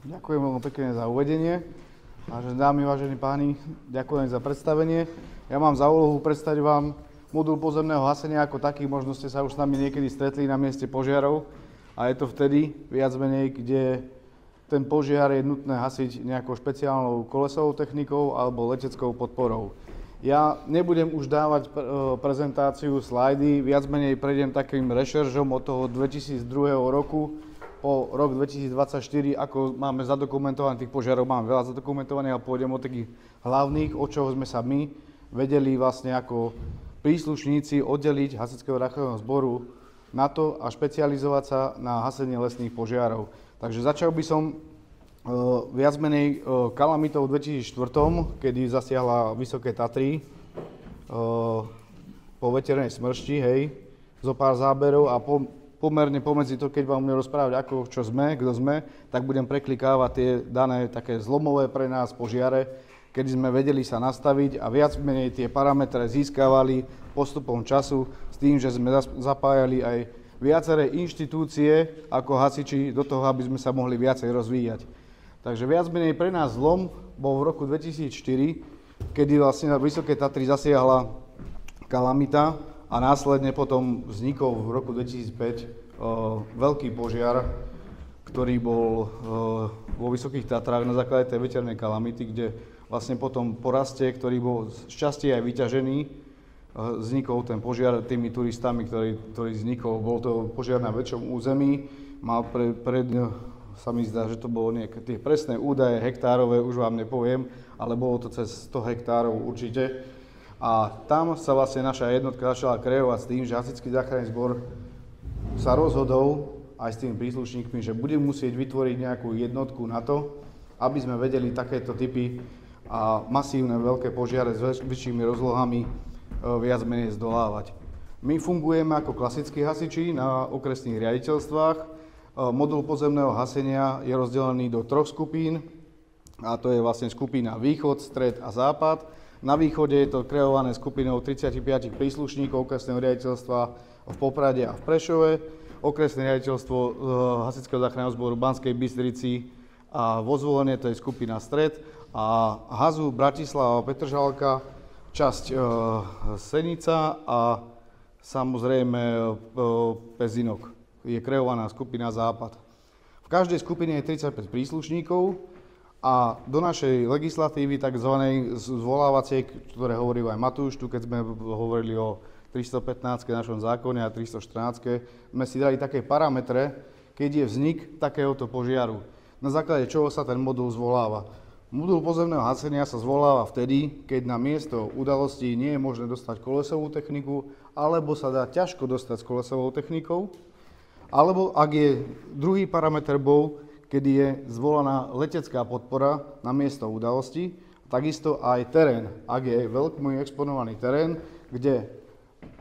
Ďakujem veľmi pekne za uvedenie. Vážené dámy, vážení páni, ďakujem za predstavenie. Ja mám za úlohu predstaviť vám modul pozemného hasenia ako taký. Možno ste sa už s nami niekedy stretli na mieste požiarov a je to vtedy viac menej, kde ten požiar je nutné hasiť nejakou špeciálnou kolesovou technikou alebo leteckou podporou. Ja nebudem už dávať prezentáciu, slajdy, viac menej prejdem takým rešeržom od toho 2002 roku po rok 2024, ako máme zadokumentovaných tých požiarov, máme veľa zadokumentovaných a pôjdem od takých hlavných, od čoho sme sa my vedeli vlastne ako príslušníci oddeliť Hasičského záchranného zboru na to a špecializovať sa na hasenie lesných požiarov. Takže začal by som viac menej kalamitou v 2004, kedy zasiahla Vysoké Tatry po veternej smršti, hej, zo pár záberov a pomerne pomedzi to, keď vám budem rozprávať, ako, čo sme, kto sme, tak budem preklikávať tie dané také zlomové pre nás požiare, kedy sme vedeli sa nastaviť a viac menej tie parametre získavali postupom času s tým, že sme zapájali aj viaceré inštitúcie ako hasiči do toho, aby sme sa mohli viacej rozvíjať. Takže viac menej pre nás zlom bol v roku 2004, kedy vlastne na Vysoké Tatry zasiahla kalamita, a následne potom vznikol v roku 2005 veľký požiar, ktorý bol vo Vysokých Tatrách na základe tej veternej kalamity, kde vlastne potom po raste, ktorý bol z časti aj vyťažený, vznikol ten požiar tými turistami, ktorý vznikol. Bol to požiar na väčšom území, mal sa mi zdá, že to bolo nejaké tie presné údaje hektárové, už vám nepoviem, ale bolo to cez 100 hektárov určite. A tam sa vlastne naša jednotka začala kreovať s tým, že Hasičský záchranný zbor sa rozhodol aj s tými príslušníkmi, že bude musieť vytvoriť nejakú jednotku na to, aby sme vedeli takéto typy a masívne veľké požiare s väčšími rozlohami viac menej zdolávať. My fungujeme ako klasickí hasiči na okresných riaditeľstvách. Modul pozemného hasenia je rozdelený do 3 skupín, a to je vlastne skupina Východ, Stred a Západ. Na východe je to kreované skupinou 35 príslušníkov okresného riaditeľstva v Poprade a v Prešove, okresné riaditeľstvo Hasičského záchranného zboru v Banskej Bystrici a vo Zvolenie, to je skupina Stred, a Hazu, Bratislava, Petržalka, časť Senica a samozrejme Pezinok. Je kreovaná skupina Západ. V každej skupine je 35 príslušníkov, a do našej legislatívy, tzv. Zvolávacej, ktoré hovoril aj Matúš, tu keď sme hovorili o 315 našom zákone a 314, sme si dali také parametre, keď je vznik takéhoto požiaru. Na základe čoho sa ten modul zvoláva. Modul pozemného hasenia sa zvoláva vtedy, keď na miesto udalosti nie je možné dostať kolesovú techniku, alebo sa dá ťažko dostať s kolesovou technikou, alebo ak je druhý parameter bol, kedy je zvolaná letecká podpora na miesto udalosti, takisto aj terén. Ak je veľmi exponovaný terén, kde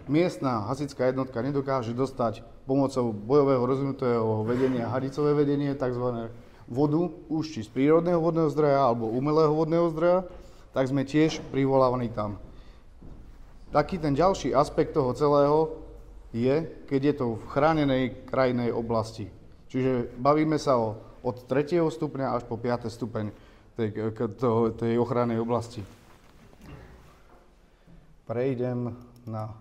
miestna hasičská jednotka nedokáže dostať pomocou bojového rozvinutého vedenia, hadicové vedenie, tzv. Vodu, už či z prírodného vodného zdroja alebo umelého vodného zdroja, tak sme tiež privolávaní tam. Taký ten ďalší aspekt toho celého je, keď je to v chránenej krajinnej oblasti. Čiže bavíme sa od 3. stupňa až po 5. stupeň tej ochrannej oblasti. Prejdem na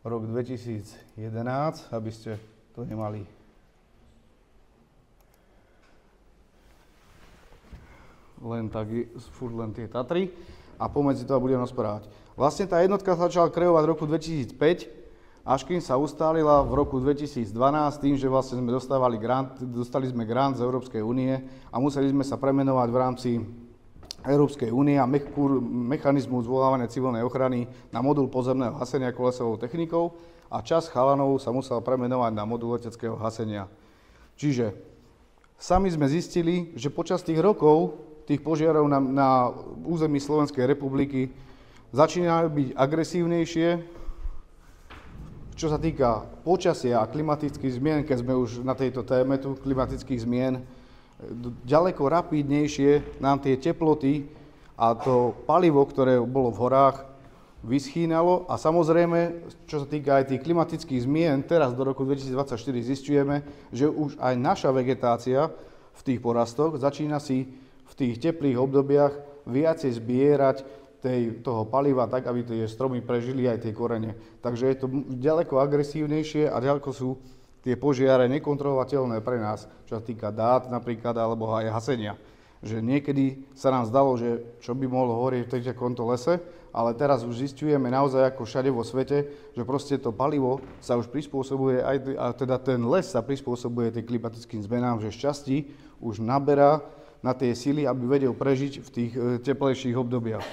rok 2011, aby ste to nemali len tie Tatry a pomedzi toho budem rozprávať. Vlastne tá jednotka začala kreovať v roku 2005, až kým sa ustálila v roku 2012 tým, že vlastne sme dostali sme grant z Európskej únie a museli sme sa premenovať v rámci Európskej únie a mechanizmu zvolávania civilnej ochrany na modul pozemného hasenia kolesovou technikou a časť chalanov sa musel premenovať na modul leteckého hasenia. Čiže sami sme zistili, že počas tých rokov tých požiarov na území Slovenskej republiky začínajú byť agresívnejšie. Čo sa týka počasia a klimatických zmien, keď sme už na tejto téme tu klimatických zmien, ďaleko rapidnejšie nám tie teploty a to palivo, ktoré bolo v horách, vyschýnalo a samozrejme, čo sa týka aj tých klimatických zmien, teraz do roku 2024 zisťujeme, že už aj naša vegetácia v tých porastoch, začína si v tých teplých obdobiach viacej zbierať toho paliva tak, aby tie stromy prežili aj tie korene. Takže je to ďaleko agresívnejšie a ďaleko sú tie požiare nekontrolovateľné pre nás, čo sa týka dát napríklad, alebo aj hasenia. Že niekedy sa nám zdalo, že čo by mohlo horieť v takomto lese, ale teraz už zisťujeme naozaj ako všade vo svete, že proste to palivo sa už prispôsobuje, a teda ten les sa prispôsobuje tým klimatickým zmenám, že šťastí už naberá na tie sily, aby vedel prežiť v tých teplejších obdobiach.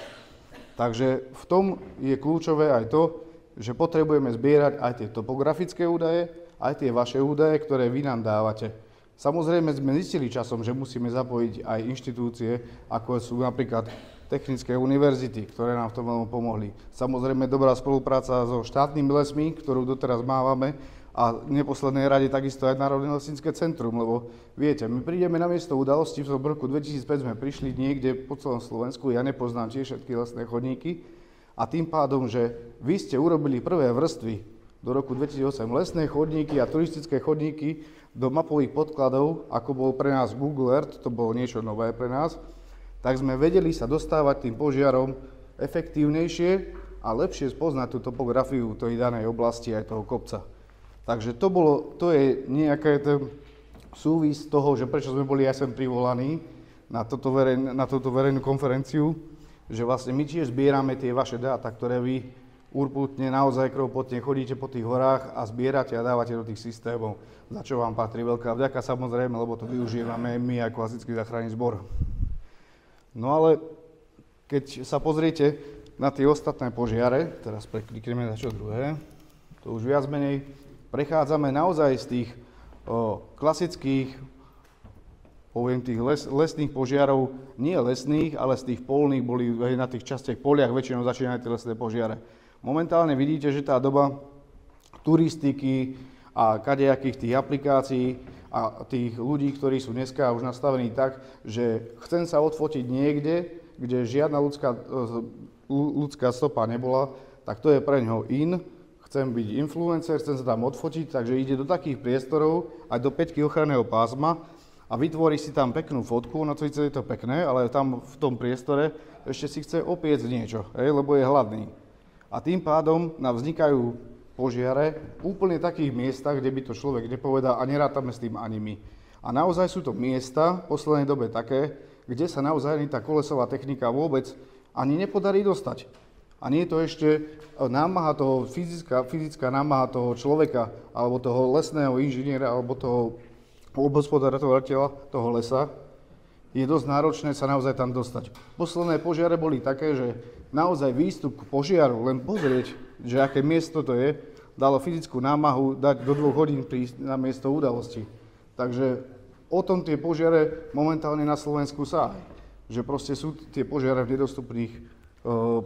Takže v tom je kľúčové aj to, že potrebujeme zbierať aj tie topografické údaje, aj tie vaše údaje, ktoré vy nám dávate. Samozrejme sme zistili časom, že musíme zapojiť aj inštitúcie, ako sú napríklad technické univerzity, ktoré nám v tom veľmi pomohli. Samozrejme dobrá spolupráca so štátnymi lesmi, ktorú doteraz mávame, a v neposlednej rade takisto aj Národné lesnícke centrum, lebo viete, my prídeme na miesto udalosti, v roku 2005 sme prišli niekde po celom Slovensku, ja nepoznám tiež všetky lesné chodníky, a tým pádom, že vy ste urobili prvé vrstvy do roku 2008 lesné chodníky a turistické chodníky do mapových podkladov, ako bol pre nás Google Earth, to bolo niečo nové pre nás, tak sme vedeli sa dostávať tým požiarom efektívnejšie a lepšie spoznať tú topografiu tej danej oblasti aj toho kopca. Takže to je nejaký súvis toho, že prečo sme boli aj sem privolaní na túto verejnú konferenciu, že vlastne my tiež zbierame tie vaše dáta, ktoré vy urputne, naozaj krvopotne chodíte po tých horách a zbierate a dávate do tých systémov, za čo vám patrí veľká vďaka samozrejme, lebo to využívame my ako Hasičský záchranný zbor. No ale keď sa pozriete na tie ostatné požiare, teraz preklikneme na čo druhé, to už viac menej prechádzame naozaj z tých klasických, poviem tých lesných požiarov, nie lesných, ale z tých polných, boli na tých častiach poliach väčšinou začínajú tie lesné požiare. Momentálne vidíte, že tá doba turistiky a kadejakých tých aplikácií a tých ľudí, ktorí sú dneska už nastavení tak, že chcem sa odfotiť niekde, kde žiadna ľudská stopa nebola, tak to je pre ňoho in. Chcem byť influencer, chcem sa tam odfotiť, takže ide do takých priestorov, aj do 5 ochranného pásma a vytvorí si tam peknú fotku, no to je to pekné, ale tam v tom priestore ešte si chce opiecť niečo, lebo je hladný. A tým pádom nám vznikajú požiare v úplne takých miestach, kde by to človek nepovedal a nerátame s tým ani my. A naozaj sú to miesta v poslednej dobe také, kde sa naozaj ani tá kolesová technika vôbec ani nepodarí dostať. A nie je to ešte námaha toho, fyzická námaha toho človeka, alebo toho lesného inžiniera, alebo toho obhospodárovateľa toho lesa, je dosť náročné sa naozaj tam dostať. Posledné požiare boli také, že naozaj výstup k požiaru, len pozrieť, že aké miesto to je, dalo fyzickú námahu dať do 2 hodín prísť na miesto udalosti. Takže o tom tie požiare momentálne na Slovensku sa aj. Že proste sú tie požiare v nedostupných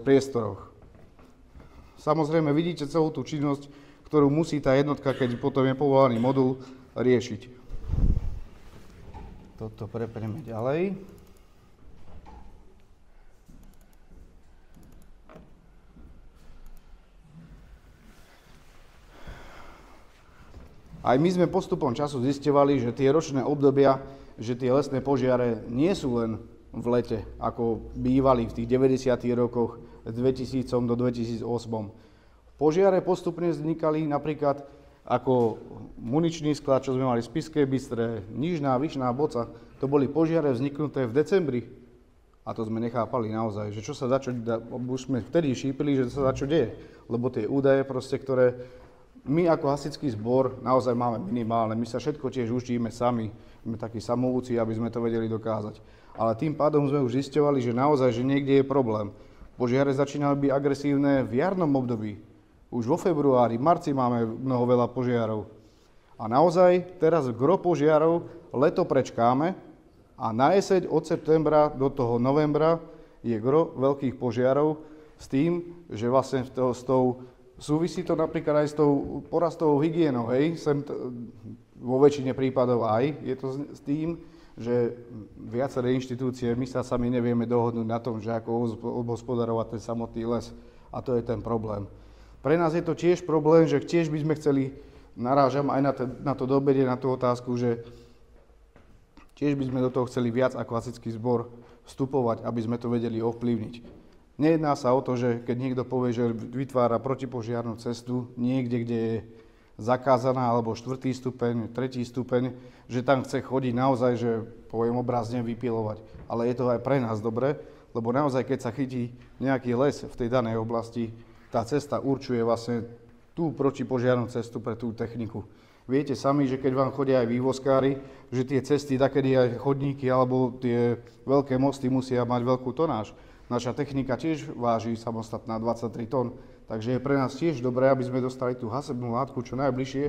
priestoroch. Samozrejme vidíte celú tú činnosť, ktorú musí tá jednotka, keď potom je povolaný modul, riešiť. Toto prepneme ďalej. Aj my sme postupom času zisťovali, že tie ročné obdobia, že tie lesné požiare nie sú len v lete, ako bývali v tých 90. rokoch z 2000 do 2008. Požiare postupne vznikali napríklad ako muničný sklad, čo sme mali v Spišskej Bystre, Nižná, Vyšná Boca. To boli požiare vzniknuté v decembri. A to sme nechápali naozaj, že čo sa už sme vtedy šípili, že sa čo deje. Lebo tie údaje proste, ktoré my ako hasičský zbor naozaj máme minimálne. My sa všetko tiež učíme sami. Sme takí samouci, aby sme to vedeli dokázať. Ale tým pádom sme už zisťovali, že naozaj, že niekde je problém. Požiare začínajú byť agresívne v jarnom období. Už vo februári, marci máme veľa požiarov. A naozaj teraz gro požiarov leto prečkáme a na jeseň od septembra do toho novembra je gro veľkých požiarov s tým, že vlastne súvisí to napríklad aj s tou porastovou hygienou, hej? Vo väčšine prípadov aj je to s tým, že viaceré inštitúcie, my sa sami nevieme dohodnúť na tom, že ako obhospodarovať ten samotný les. A to je ten problém. Pre nás je to tiež problém, že tiež by sme chceli, narážam aj na to dobedie, na tú otázku, že tiež by sme do toho chceli viac ako hasičský zbor vstupovať, aby sme to vedeli ovplyvniť. Nejedná sa o to, že keď niekto povie, že vytvára protipožiarnu cestu niekde, kde je zakázaná, alebo 4. stupeň, 3. stupeň, že tam chce chodiť naozaj, že poviem obrazne, vypilovať. Ale je to aj pre nás dobre, lebo naozaj, keď sa chytí nejaký les v tej danej oblasti, tá cesta určuje vlastne tú protipožiarnu cestu pre tú techniku. Viete sami, že keď vám chodia aj vývozkári, že tie cesty, takedy aj chodníky alebo tie veľké mosty musia mať veľkú tonáž. Naša technika tiež váži samostatná 23 tón, takže je pre nás tiež dobré, aby sme dostali tú hasebnú látku čo najbližšie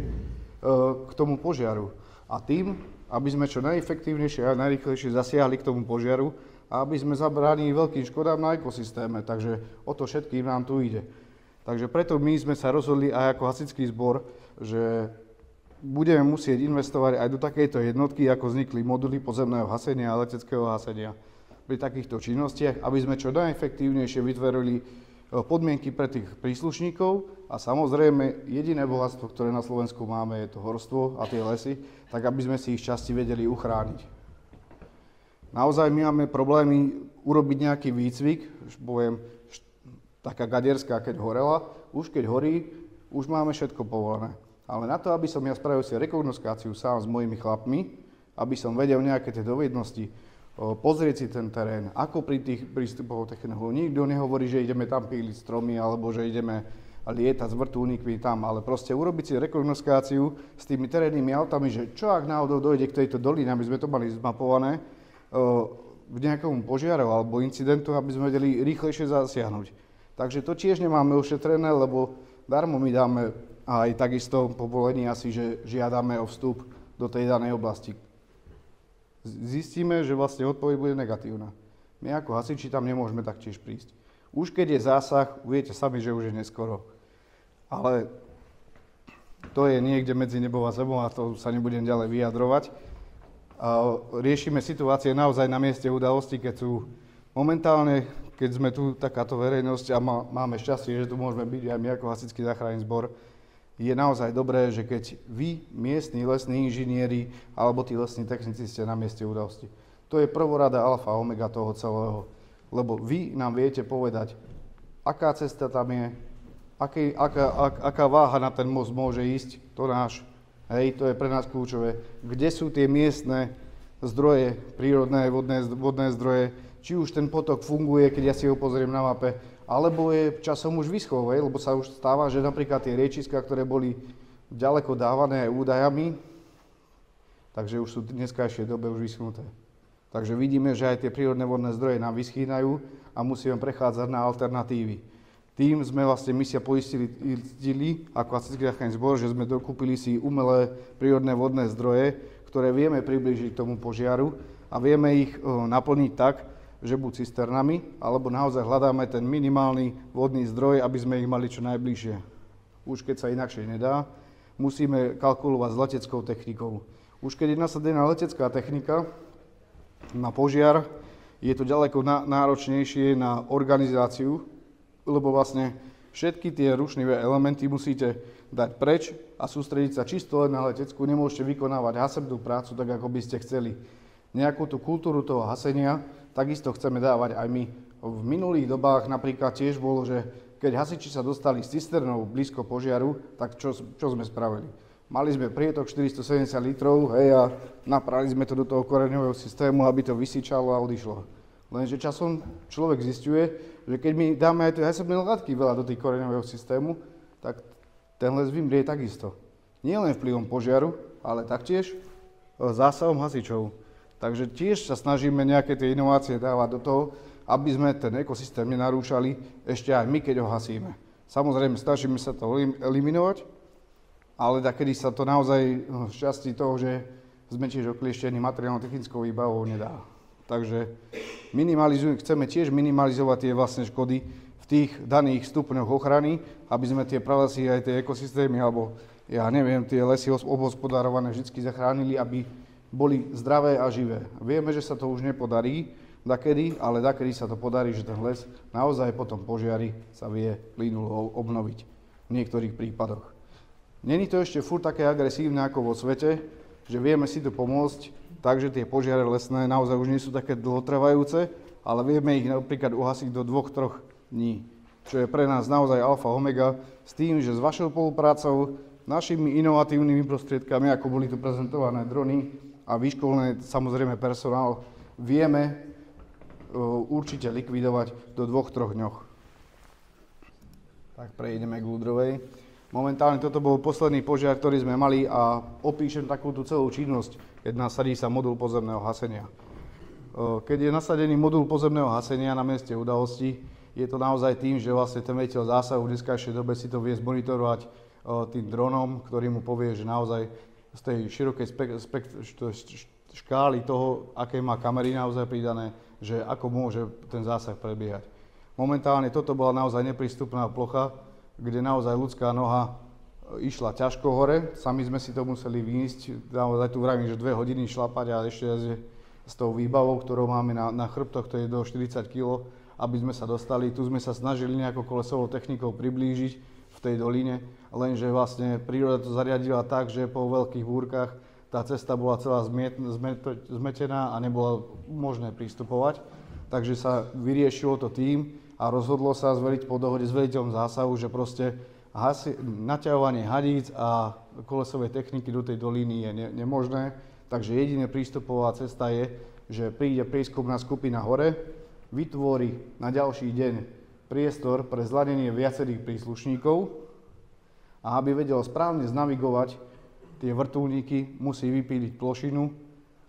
k tomu požiaru. A tým, aby sme čo najefektívnejšie a najrýchlejšie zasiahli k tomu požiaru a aby sme zabránili veľkým škodám na ekosystéme. Takže o to všetkým nám tu ide. Takže preto my sme sa rozhodli aj ako hasičský zbor, že budeme musieť investovať aj do takejto jednotky, ako vznikli moduly podzemného hasenia a leteckého hasenia pri takýchto činnostiach, aby sme čo najefektívnejšie vytvorili podmienky pre tých príslušníkov a samozrejme jediné bohatstvo, ktoré na Slovensku máme, je to horstvo a tie lesy, tak aby sme si ich časti vedeli uchrániť. Naozaj my máme problémy urobiť nejaký výcvik, poviem, taká gaderská, keď horela, už keď horí, už máme všetko povolené. Ale na to, aby som ja spravil si rekognoskáciu sám s mojimi chlapmi, aby som vedel nejaké tie dovednosti, pozrieť si ten terén, ako pri tých prístupoch technológií. Nikto nehovorí, že ideme tam píliť stromy, alebo že ideme lietať s vrtuľníkmi tam, ale proste urobiť si rekognoskáciu s tými terénnymi autami, že čo ak náhodou dojde k tejto doline, aby sme to mali zmapované, v nejakom požiaru alebo incidentu, aby sme vedeli rýchlejšie zasiahnuť. Takže to tiež nemáme ošetrené, lebo darmo my dáme aj takisto povolenie asi, že žiadame o vstup do tej danej oblasti. Zistíme, že vlastne odpoveď bude negatívna. My ako hasiči tam nemôžeme taktiež prísť. Už keď je zásah, viete sami, že už je neskoro. Ale to je niekde medzi nebou a zemou a to sa nebudem ďalej vyjadrovať. A riešime situácie naozaj na mieste udalosti, keď sú momentálne, keď sme tu takáto verejnosť a máme šťastie, že tu môžeme byť aj my ako hasičský záchranný zbor, je naozaj dobré, že keď vy, miestni lesní inžinieri alebo tí lesní technici ste na mieste udalosti. To je prvorada alfa a omega toho celého, lebo vy nám viete povedať, aká cesta tam je, aká váha na ten most môže ísť, to náš, hej, to je pre nás kľúčové, kde sú tie miestne zdroje, prírodné vodné zdroje, či už ten potok funguje, keď ja si ho pozriem na mape, alebo je časom už vyschol, lebo sa už stáva, že napríklad tie riečiska, ktoré boli ďaleko dávané aj údajami, takže už sú v dneskajšej dobe už vyschnuté. Takže vidíme, že aj tie prírodné vodné zdroje nám vyschýnajú a musíme prechádzať na alternatívy. Tým sme vlastne my sa poistili ako hasičský záchranný zbor, že sme dokúpili si umelé prírodné vodné zdroje, ktoré vieme priblížiť k tomu požiaru a vieme ich naplniť tak, že buď cisternami, alebo naozaj hľadáme ten minimálny vodný zdroj, aby sme ich mali čo najbližšie. Už keď sa inakšie nedá, musíme kalkulovať s leteckou technikou. Už keď je nasadená letecká technika na požiar, je to ďaleko náročnejšie na organizáciu, lebo vlastne všetky tie rušnivé elementy musíte dať preč a sústrediť sa čisto len na leteckú. Nemôžete vykonávať hasebnú prácu tak, ako by ste chceli. Nejakú tú kultúru toho hasenia takisto chceme dávať aj my. V minulých dobách napríklad tiež bolo, že keď hasiči sa dostali s cisternou blízko požiaru, tak čo sme spravili? Mali sme prietok 470 litrov, hej, a naprali sme to do toho koreňového systému, aby to vysyčalo a odišlo. Lenže časom človek zisťuje, že keď my dáme aj tie hasebné látky veľa do tých koreňového systému, tak ten les vymrie takisto. Nie len vplyvom požiaru, ale taktiež zásahom hasičov. Takže tiež sa snažíme nejaké tie inovácie dávať do toho, aby sme ten ekosystém nenarúšali ešte aj my, keď ho hasíme. Samozrejme, snažíme sa to eliminovať, ale takedy sa to naozaj v časti toho, že sme tiež oklieštení materiálno-technickou výbavou, nedá. Takže chceme tiež minimalizovať tie vlastné škody v tých daných stupňoch ochrany, aby sme tie pralesy aj tie ekosystémy, alebo ja neviem, tie lesy obhospodárované vždy zachránili, aby boli zdravé a živé. Vieme, že sa to už nepodarí dakedy, ale dakedy sa to podarí, že ten les naozaj po tom požiari sa vie plynulo obnoviť v niektorých prípadoch. Není to ešte furt také agresívne ako vo svete, že vieme si tu pomôcť, takže tie požiare lesné naozaj už nie sú také dlhotrvajúce, ale vieme ich napríklad uhasiť do 2-3 dní, čo je pre nás naozaj alfa omega, s tým, že s vašou spoluprácou, našimi inovatívnymi prostriedkami, ako boli tu prezentované drony a vyškolený samozrejme personál, vieme určite likvidovať do 2-3 dňoch. Tak prejdeme k ľudrovej. Momentálne toto bol posledný požiar, ktorý sme mali a opíšem takúto celú činnosť, keď nasadí sa modul pozemného hasenia. Keď je nasadený modul pozemného hasenia na mieste udalosti, je to naozaj tým, že vlastne ten veliteľ zásahu v dneskajšej dobe si to vie zmonitorovať tým dronom, ktorý mu povie, že naozaj z tej širokej škály toho, aké má kamery naozaj pridané, že ako môže ten zásah prebiehať. Momentálne toto bola naozaj neprístupná plocha, kde naozaj ľudská noha išla ťažko hore, sami sme si to museli výjsť, naozaj tu vravím, že 2 hodiny šlapať a ešte s tou výbavou, ktorou máme na chrbtoch, to je do 40 kg, aby sme sa dostali. Tu sme sa snažili nejakou kolesovou technikou priblížiť v tej doline, lenže vlastne príroda to zariadila tak, že po veľkých búrkach tá cesta bola celá zmetená a nebolo možné pristupovať. Takže sa vyriešilo to tým a rozhodlo sa zveliť po dohode s veliteľom zásahu, že proste naťahovanie hadíc a kolesovej techniky do tej doliny je nemožné. Takže jediná prístupová cesta je, že príde prieskumná skupina hore, vytvorí na ďalší deň priestor pre zladenie viacerých príslušníkov a aby vedel správne znavigovať tie vrtuľníky, musí vypíliť plošinu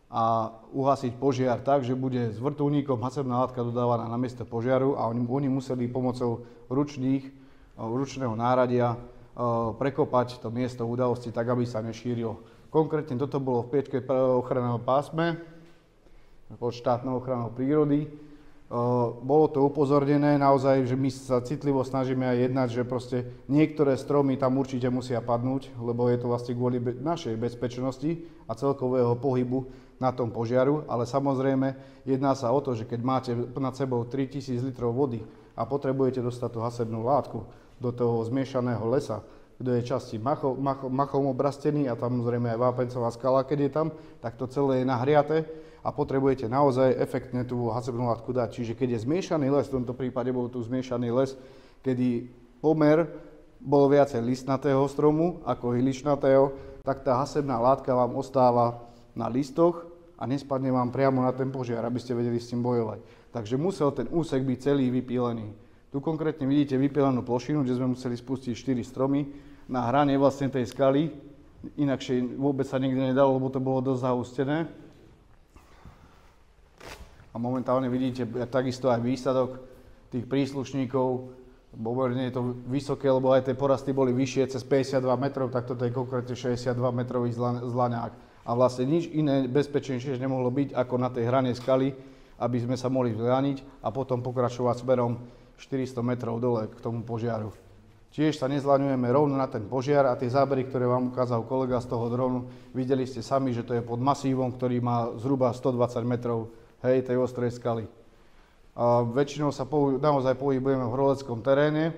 a uhasiť požiar tak, že bude s vrtuľníkom hasebná látka dodávaná na miesto požiaru a oni museli pomocou ručného náradia prekopať to miesto udalosti tak, aby sa nešírilo. Konkrétne toto bolo v Piečke ochranného pásme pod štátnou ochranou prírody. Bolo to upozornené naozaj, že my sa citlivo snažíme aj jednať, že proste niektoré stromy tam určite musia padnúť, lebo je to vlastne kvôli našej bezpečnosti a celkového pohybu na tom požiaru, ale samozrejme jedná sa o to, že keď máte nad sebou 3000 litrov vody a potrebujete dostať tú hasebnú látku do toho zmiešaného lesa, kde je časti machom obrastený a tam zrejme aj vápencová skala, keď je tam, tak to celé je nahriaté a potrebujete naozaj efektne tú hasebnú látku dať. Čiže keď je zmiešaný les, v tomto prípade bol tu zmiešaný les, kedy pomer bol viacej listnatého stromu ako ihličnatého, tak tá hasebná látka vám ostáva na listoch a nespadne vám priamo na ten požiar, aby ste vedeli s tým bojovať. Takže musel ten úsek byť celý vypílený. Tu konkrétne vidíte vypílenú plošinu, kde sme museli spustiť 4 stromy na hrane vlastne tej skaly. Inakšie vôbec sa nikdy nedalo, lebo to bolo dosť zahustené. A momentálne vidíte takisto aj výsadok tých príslušníkov. Pomerne je to vysoké, lebo aj tie porasty boli vyššie, cez 52 metrov, tak toto je konkrétne 62 metrový zlaňák. A vlastne nič iné bezpečnejšie nemohlo byť ako na tej hrane skaly, aby sme sa mohli vzľaniť a potom pokračovať smerom 400 metrov dole k tomu požiaru. Tiež sa nezlaňujeme rovno na ten požiar a tie zábery, ktoré vám ukázal kolega z toho dronu, videli ste sami, že to je pod masívom, ktorý má zhruba 120 metrov tej ostrej skaly. A väčšinou sa naozaj pohybujeme v horoleckom teréne,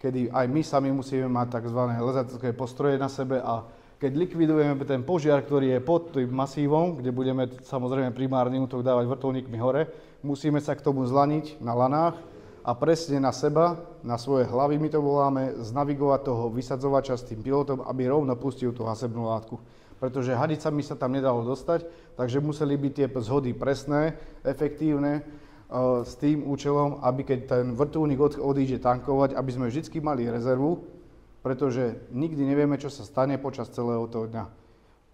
kedy aj my sami musíme mať tzv. Lezateľské postroje na sebe a keď likvidujeme ten požiar, ktorý je pod tým masívom, kde budeme samozrejme primárny útok dávať vrtuľníkmi hore, musíme sa k tomu zlaniť na lanách a presne na seba, na svoje hlavy my to voláme, znavigovať toho vysadzovača s tým pilotom, aby rovno pustil tú hasebnú látku. Pretože hadicami sa tam nedalo dostať, takže museli byť tie zhody presné, efektívne, s tým účelom, aby keď ten vrtuľník odíde tankovať, aby sme vždy mali rezervu, pretože nikdy nevieme, čo sa stane počas celého toho dňa.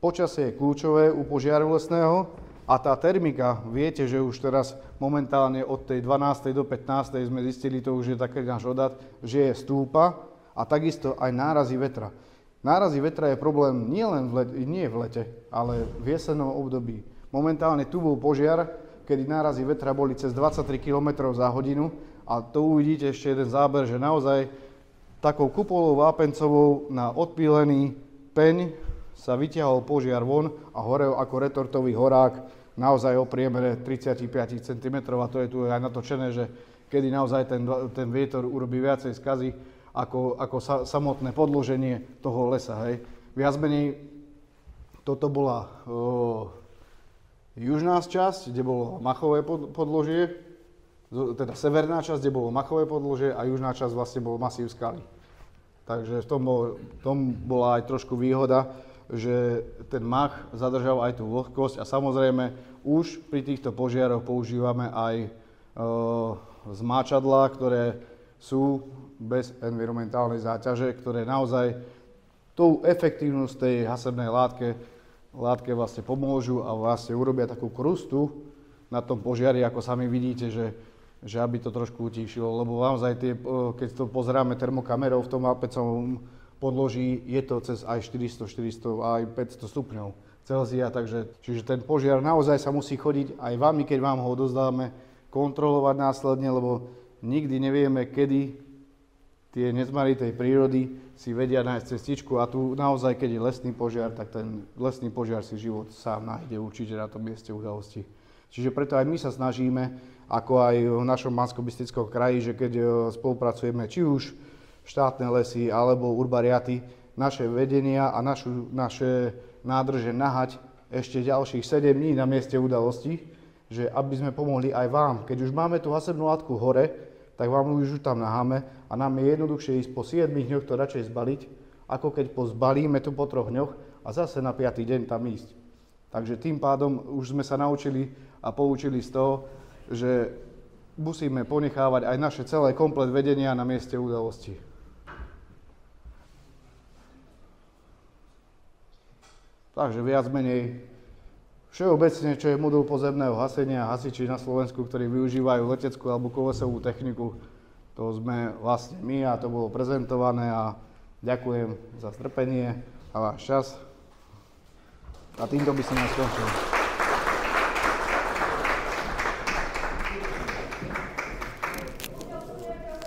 Počasie je kľúčové u požiaru lesného a tá termika, viete, že už teraz momentálne od tej 12. do 15. sme zistili, to už je taký náš odhad, že je stúpa a takisto aj nárazy vetra. Nárazy vetra je problém nie v lete, ale v jesennom období. Momentálne tu bol požiar, kedy nárazy vetra boli cez 23 km za hodinu a to uvidíte ešte jeden záber, že naozaj takou kupolou vápencovou na odpílený peň sa vytiahol požiar von a horel ako retortový horák naozaj o priemere 35 cm a to je tu aj natočené, že kedy naozaj ten vietor urobí viacej skazy ako samotné podloženie toho lesa. Hej. Viac menej Toto bola južná časť, kde bolo machové podložie, teda severná časť, kde bolo machové podložie a južná časť vlastne bol masív skaly. Takže v tom bola aj trošku výhoda, že ten mach zadržal aj tú vlhkosť a samozrejme už pri týchto požiaroch používame aj zmáčadlá, ktoré sú bez environmentálnej záťaže, ktoré naozaj tú efektívnosť tej hasebnej látke vlastne pomôžu a vlastne urobia takú krustu na tom požiari, ako sami vidíte, že aby to trošku utíšilo, lebo naozaj keď to pozeráme termokamerou v tom A5 podloží, je to cez aj 400, 400 aj 500 stupňov Celzia, čiže ten požiar naozaj sa musí chodiť aj vami, keď vám ho odozdáme, kontrolovať následne, lebo nikdy nevieme, kedy tie nezmary tej prírody si vedia nájsť cestičku a tu naozaj, keď je lesný požiar, tak ten lesný požiar si život sám nájde určite na tom mieste udalosti. Čiže preto aj my sa snažíme, ako aj v našom Banskobystrickom kraji, že keď spolupracujeme či už štátne lesy alebo urbariaty, naše vedenia a naše nádrže nahať ešte ďalších 7 dní na mieste udalosti, že aby sme pomohli aj vám. Keď už máme tú hasebnú látku hore, tak vám už tam naháme a nám je jednoduchšie ísť po 7 dňoch to radšej zbaliť, ako keď zbalíme tu po 3 dňoch a zase na 5. deň tam ísť. Takže tým pádom už sme sa naučili a poučili z toho, že musíme ponechávať aj naše celé komplet vedenia na mieste udalosti. Takže viac menej všeobecne, čo je modul pozemného hasenia, hasiči na Slovensku, ktorí využívajú leteckú alebo kolesovú techniku, to sme vlastne my a to bolo prezentované a ďakujem za strpenie a váš čas. A týmto by som skončil.